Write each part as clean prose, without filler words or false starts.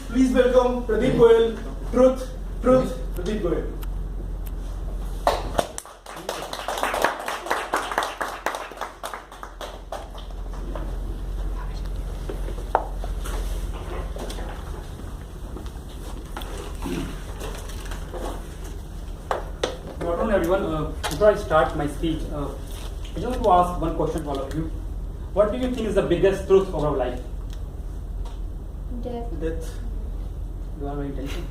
Please welcome Pradeep Goyal. Truth, Pradeep Goyal. Good afternoon, everyone. Before I start my speech, I just want to ask one question to all of you. What do you think is the biggest truth of our life? Death. You are very intelligent.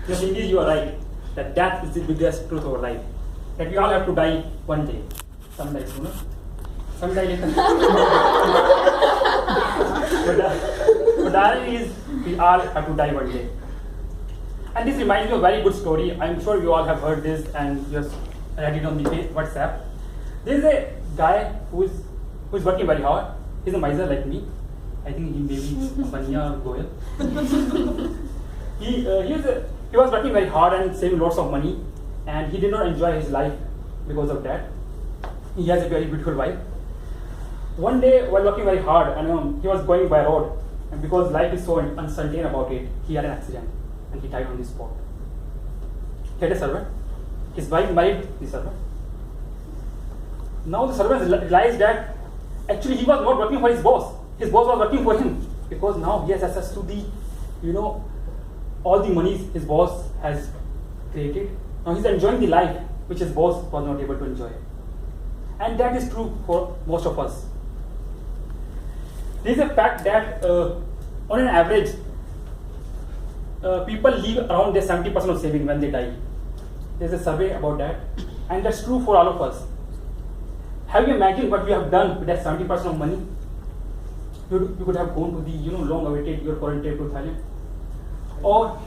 The thing is, you are right. That death is the biggest truth of our life. That we all have to die one day. Someday sooner. Someday later. But the irony is, we all have to die one day. And this reminds me of a very good story. I'm sure you all have heard this and just read it on the WhatsApp. There is a guy who is working very hard. He's a miser like me. I think he may be Banya or Goyal. He was working very hard and saving lots of money, and he did not enjoy his life because of that. He has a very beautiful wife. One day, while working very hard, and he was going by road, and because life is so uncertain about it, he had an accident and he died on the spot. He had a servant. His wife married the servant. Now the servant realized that actually he was not working for his boss. His boss was working for him, because now he has access to the, all the monies his boss has created. Now he's enjoying the life which his boss was not able to enjoy. And that is true for most of us. There is a fact that on an average, people leave around their 70% of saving when they die. There's a survey about that, and that's true for all of us. Have you imagined what we have done with that 70% of money? You could have gone to the long-awaited your foreign trip to Thailand, or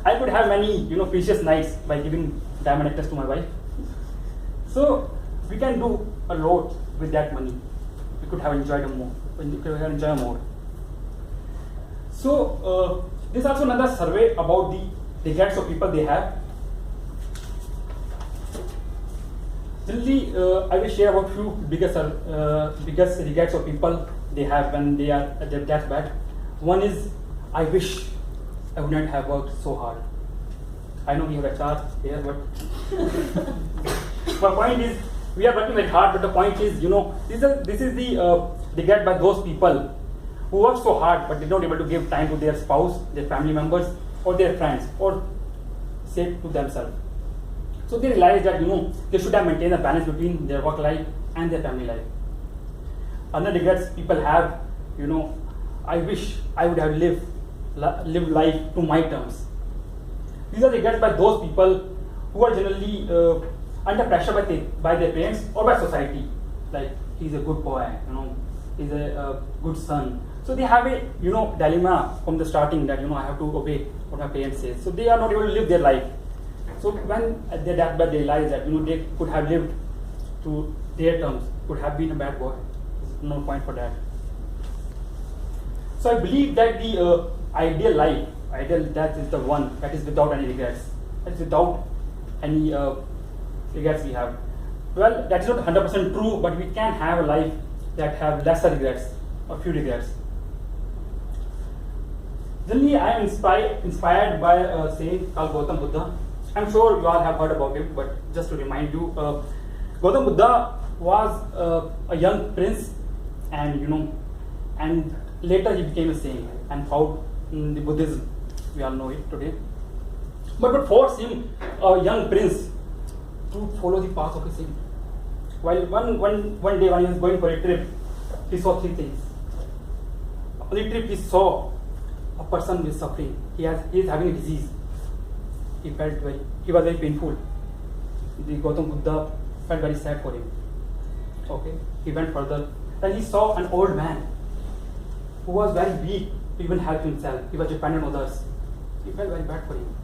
I could have many precious nights by giving diamond necklace to my wife. So we can do a lot with that money. We could have enjoyed more. So this is also another survey about the regrets of people they have. Generally, I will share about few biggest regrets of people they have when they are at their deathbed. One is, I wish I would not have worked so hard. I know we have HR here, but my point is, we are working very hard. But the point is, this is the regret by those people who work so hard but did not able to give time to their spouse, their family members, or their friends, or say to themselves. So they realize that they should have maintained a balance between their work life and their family life. Another regrets people have, I wish I would have lived life to my terms. These are regrets by those people who are generally under pressure by their parents or by society. Like, he's a good boy, he's a good son. So they have a dilemma from the starting that I have to obey what my parents say. So they are not able to live their life. So when at their deathbed they realize that they could have lived to their terms, could have been a bad boy. There's no point for that. So I believe that the ideal death is the one that is without any regrets. That's without any regrets we have. Well, that is not 100% true, but we can have a life that have lesser regrets, or few regrets. Generally, I am inspired by a saying called Gautam Buddha. I'm sure you all have heard about him, but just to remind you, Gautam Buddha was a young prince, and and later he became a saint and found the Buddhism. We all know it today. But what forced him, a young prince, to follow the path of a saint? While one day when he was going for a trip, he saw three things. On the trip, he saw a person with suffering. He is having a disease. He was very painful. The Gautam Buddha felt very sad for him. Okay, he went further. Then he saw an old man who was very weak to even help himself. He was dependent on others. He felt very bad for him.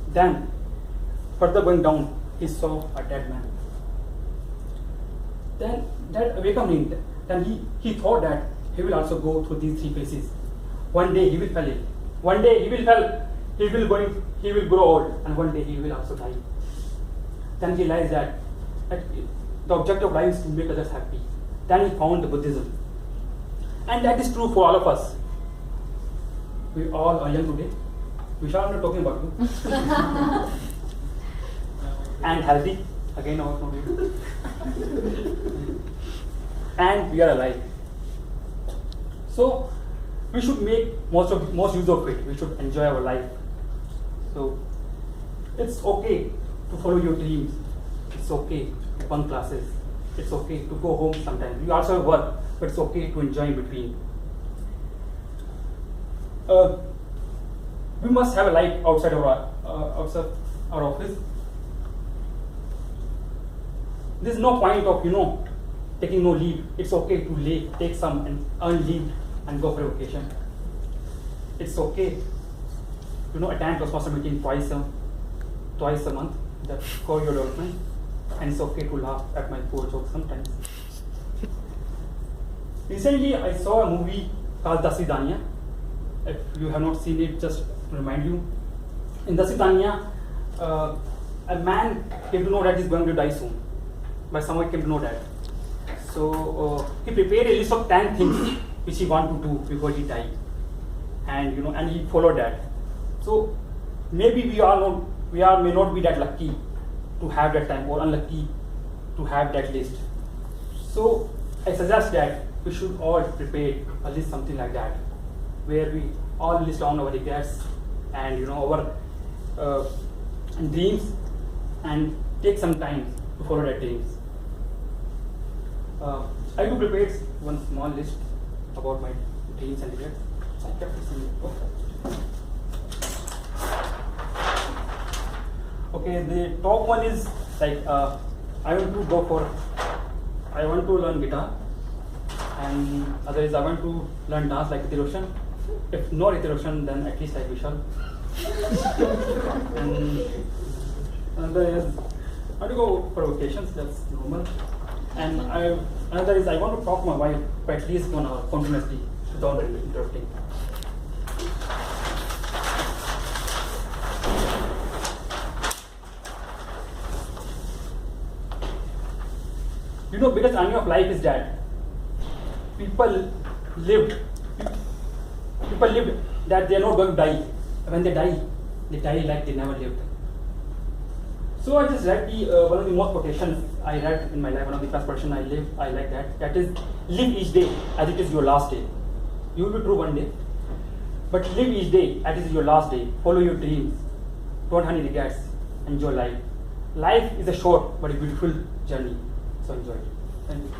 Then, further going down, he saw a dead man. Then that awakened him. Then he thought that he will also go through these three phases. One day he will fall ill. One day he will grow old, and one day he will also die. Then he realized that the objective of life is to make others happy. Then he found the Buddhism. And that is true for all of us. We all are young today. Vishal, I'm not talking about you. And healthy. Again, also not you. And we are alive. So we should make most use of it. We should enjoy our life. So it's okay to follow your dreams. It's okay to bunk classes. It's okay to go home sometimes. You also have work, but it's okay to enjoy in between. We must have a life outside our office. There's no point of taking no leave. It's okay to take some and earn leave and go for a vacation. It's okay to attend Toastmaster meeting twice a month. That's for your development. And it's okay to laugh at my poor jokes sometimes. Recently, I saw a movie called Dasidania. If you have not seen it, just to remind you. In Dasidania, a man came to know that he's going to die soon. But someone came to know that. So he prepared a list of 10 things which he wanted to do before he died. And he followed that. So maybe we may not be that lucky to have that time, or unlucky to have that list. So I suggest that we should all prepare a list, something like that, where we all list down our regrets and our dreams, and take some time to follow that dreams. I do prepare one small list about my dreams and regrets. I kept this in it. Okay, the top one is like I want to learn guitar, and other is I want to learn dance like Hrithik Roshan. If not Hrithik Roshan, then at least like Vishal. And another is I want to go for vacations. That's normal. And another is I want to talk to my wife for at least 1 hour continuously without interrupting. Biggest irony of life is that people lived that they are not going to die. When they die like they never lived. So I just read one of the most quotations I read in my life, one of the first person I like that. That is, live each day as it is your last day. You will be true one day, but live each day as it is your last day. Follow your dreams. Don't have any regrets. Enjoy life. Life is a short but a beautiful journey. So enjoy it. Thank you.